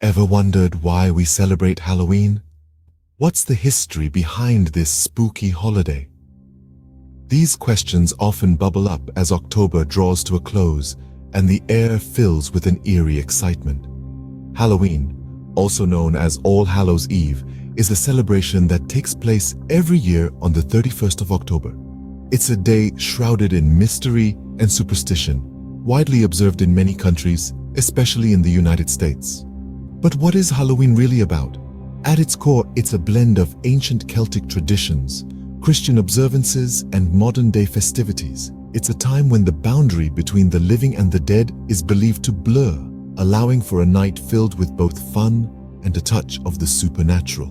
Ever wondered why we celebrate Halloween? What's the history behind this spooky holiday? These questions often bubble up as October draws to a close and the air fills with an eerie excitement. Halloween, also known as All Hallows' Eve, is a celebration that takes place every year on the 31st of October. It's a day shrouded in mystery and superstition, widely observed in many countries, especially in the United States. But what is Halloween really about? At its core, it's a blend of ancient Celtic traditions, Christian observances, and modern-day festivities. It's a time when the boundary between the living and the dead is believed to blur, allowing for a night filled with both fun and a touch of the supernatural.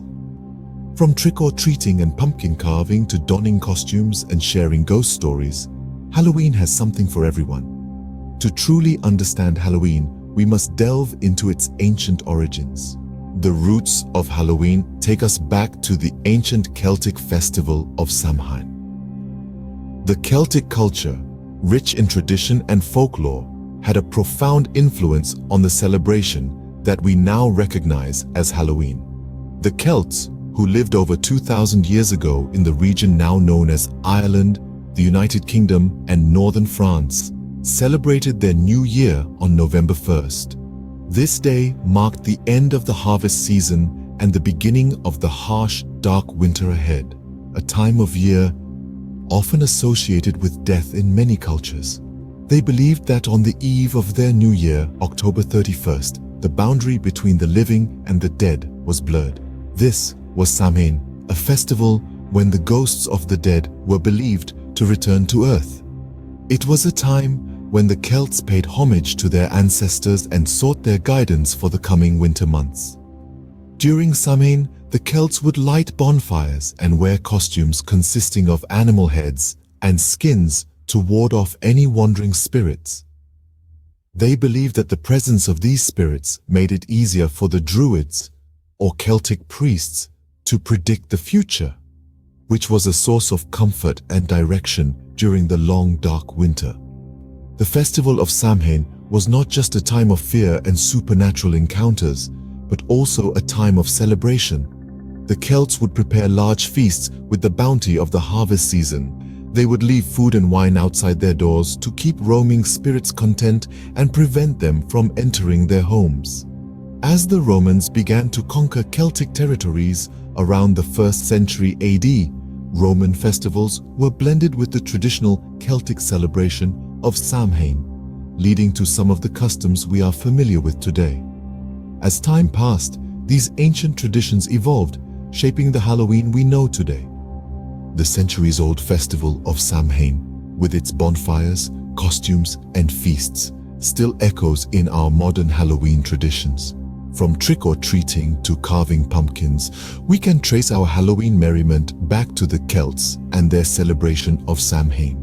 From trick-or-treating and pumpkin carving to donning costumes and sharing ghost stories, Halloween has something for everyone. To truly understand Halloween, we must delve into its ancient origins. The roots of Halloween take us back to the ancient Celtic festival of Samhain. The Celtic culture, rich in tradition and folklore, had a profound influence on the celebration that we now recognize as Halloween. The Celts, who lived over 2,000 years ago in the region now known as Ireland, the United Kingdom, and northern France, celebrated their new year on November 1st. This day marked the end of the harvest season and the beginning of the harsh, dark winter ahead, a time of year often associated with death in many cultures. They believed that on the eve of their new year, October 31st, the boundary between the living and the dead was blurred. This was Samhain, a festival when the ghosts of the dead were believed to return to earth. It was a time when the Celts paid homage to their ancestors and sought their guidance for the coming winter months. During Samhain, the Celts would light bonfires and wear costumes consisting of animal heads and skins to ward off any wandering spirits. They believed that the presence of these spirits made it easier for the Druids, or Celtic priests, to predict the future, which was a source of comfort and direction during the long, dark winter. The festival of Samhain was not just a time of fear and supernatural encounters, but also a time of celebration. The Celts would prepare large feasts with the bounty of the harvest season. They would leave food and wine outside their doors to keep roaming spirits content and prevent them from entering their homes. As the Romans began to conquer Celtic territories around the 1st century AD, Roman festivals were blended with the traditional Celtic celebration of Samhain, leading to some of the customs we are familiar with today. As time passed, these ancient traditions evolved, shaping the Halloween we know today. The centuries-old festival of Samhain, with its bonfires, costumes, and feasts, still echoes in our modern Halloween traditions. From trick-or-treating to carving pumpkins, we can trace our Halloween merriment back to the Celts and their celebration of Samhain.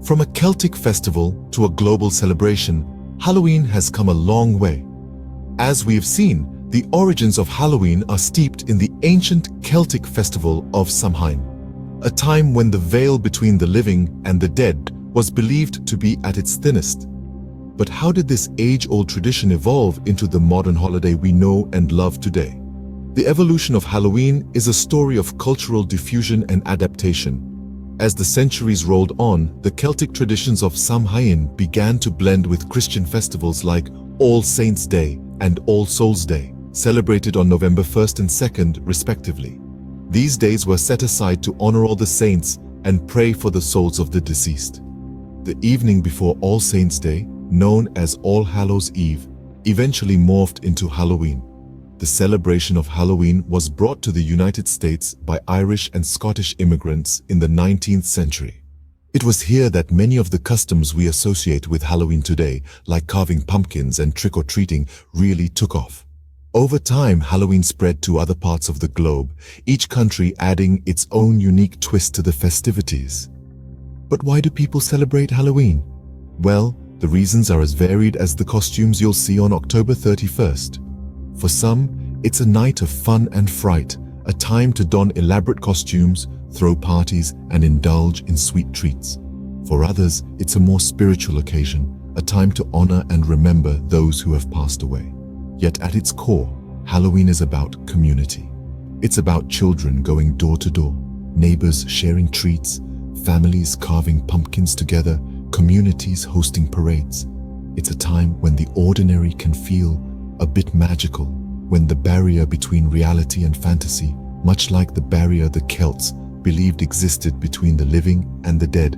From a Celtic festival to a global celebration, Halloween has come a long way. As we have seen, the origins of Halloween are steeped in the ancient Celtic festival of Samhain, a time when the veil between the living and the dead was believed to be at its thinnest. But how did this age-old tradition evolve into the modern holiday we know and love today? The evolution of Halloween is a story of cultural diffusion and adaptation. As the centuries rolled on, the Celtic traditions of Samhain began to blend with Christian festivals like All Saints' Day and All Souls' Day, celebrated on November 1st and 2nd, respectively. These days were set aside to honor all the saints and pray for the souls of the deceased. The evening before All Saints' Day, known as All Hallows' Eve, eventually morphed into Halloween. The celebration of Halloween was brought to the United States by Irish and Scottish immigrants in the 19th century. It was here that many of the customs we associate with Halloween today, like carving pumpkins and trick-or-treating, really took off. Over time, Halloween spread to other parts of the globe, each country adding its own unique twist to the festivities. But why do people celebrate Halloween? Well, the reasons are as varied as the costumes you'll see on October 31st. For some, it's a night of fun and fright, a time to don elaborate costumes, throw parties, and indulge in sweet treats. For others, it's a more spiritual occasion, a time to honor and remember those who have passed away. Yet at its core, Halloween is about community. It's about children going door to door, neighbors sharing treats, families carving pumpkins together, communities hosting parades. It's a time when the ordinary can feel a bit magical, when the barrier between reality and fantasy, much like the barrier the Celts believed existed between the living and the dead,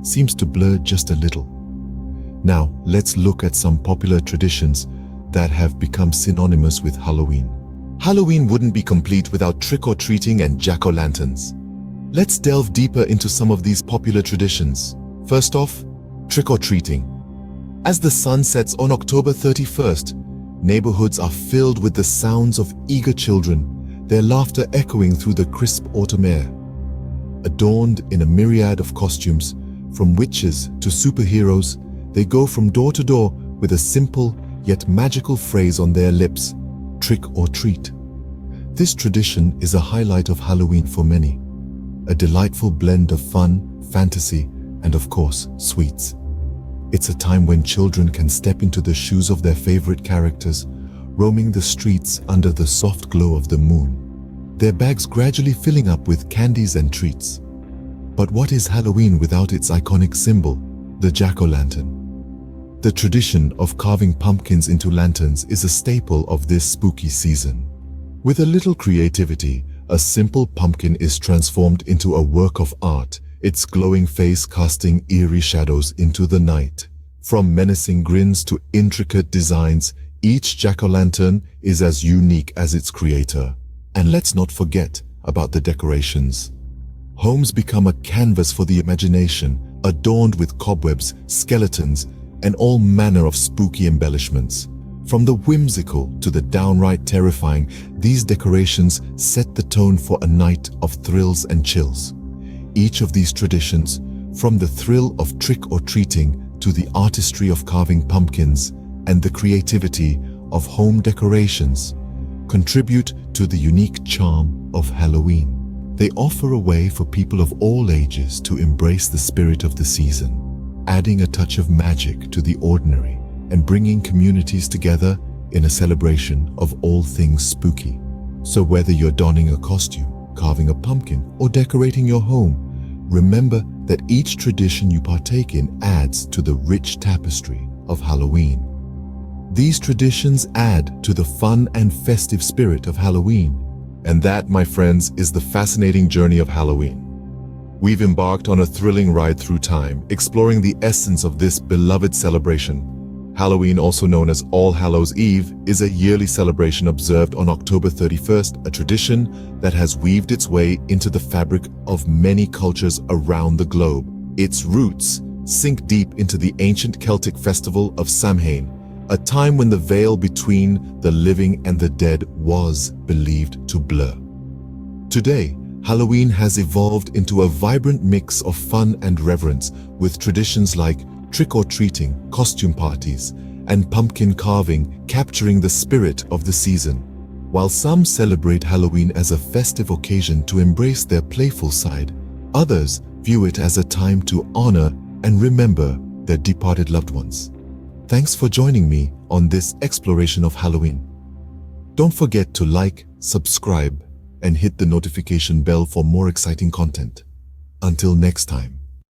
seems to blur just a little. Now, let's look at some popular traditions that have become synonymous with Halloween. Halloween wouldn't be complete without trick-or-treating and jack-o'-lanterns. Let's delve deeper into some of these popular traditions. First off, trick-or-treating. As the sun sets on October 31st, neighborhoods are filled with the sounds of eager children, their laughter echoing through the crisp autumn air. Adorned in a myriad of costumes, from witches to superheroes, they go from door to door with a simple yet magical phrase on their lips: trick or treat. This tradition is a highlight of Halloween for many, a delightful blend of fun, fantasy, and of course, sweets. It's a time when children can step into the shoes of their favorite characters, roaming the streets under the soft glow of the moon, their bags gradually filling up with candies and treats. But what is Halloween without its iconic symbol, the jack-o'-lantern? The tradition of carving pumpkins into lanterns is a staple of this spooky season. With a little creativity, a simple pumpkin is transformed into a work of art, its glowing face casting eerie shadows into the night. From menacing grins to intricate designs, each jack-o'-lantern is as unique as its creator. And let's not forget about the decorations. Homes become a canvas for the imagination, adorned with cobwebs, skeletons, and all manner of spooky embellishments. From the whimsical to the downright terrifying, these decorations set the tone for a night of thrills and chills. Each of these traditions, from the thrill of trick-or-treating to the artistry of carving pumpkins and the creativity of home decorations, contribute to the unique charm of Halloween. They offer a way for people of all ages to embrace the spirit of the season, adding a touch of magic to the ordinary and bringing communities together in a celebration of all things spooky. So whether you're donning a costume, carving a pumpkin, or decorating your home, remember that each tradition you partake in adds to the rich tapestry of Halloween. These traditions add to the fun and festive spirit of Halloween. And that, my friends, is the fascinating journey of Halloween. We've embarked on a thrilling ride through time, exploring the essence of this beloved celebration. Halloween, also known as All Hallows' Eve, is a yearly celebration observed on October 31st, a tradition that has weaved its way into the fabric of many cultures around the globe. Its roots sink deep into the ancient Celtic festival of Samhain, a time when the veil between the living and the dead was believed to blur. Today, Halloween has evolved into a vibrant mix of fun and reverence, with traditions like trick-or-treating, costume parties, and pumpkin carving capturing the spirit of the season. While some celebrate Halloween as a festive occasion to embrace their playful side, others view it as a time to honor and remember their departed loved ones. Thanks for joining me on this exploration of Halloween. Don't forget to like, subscribe, and hit the notification bell for more exciting content. Until next time.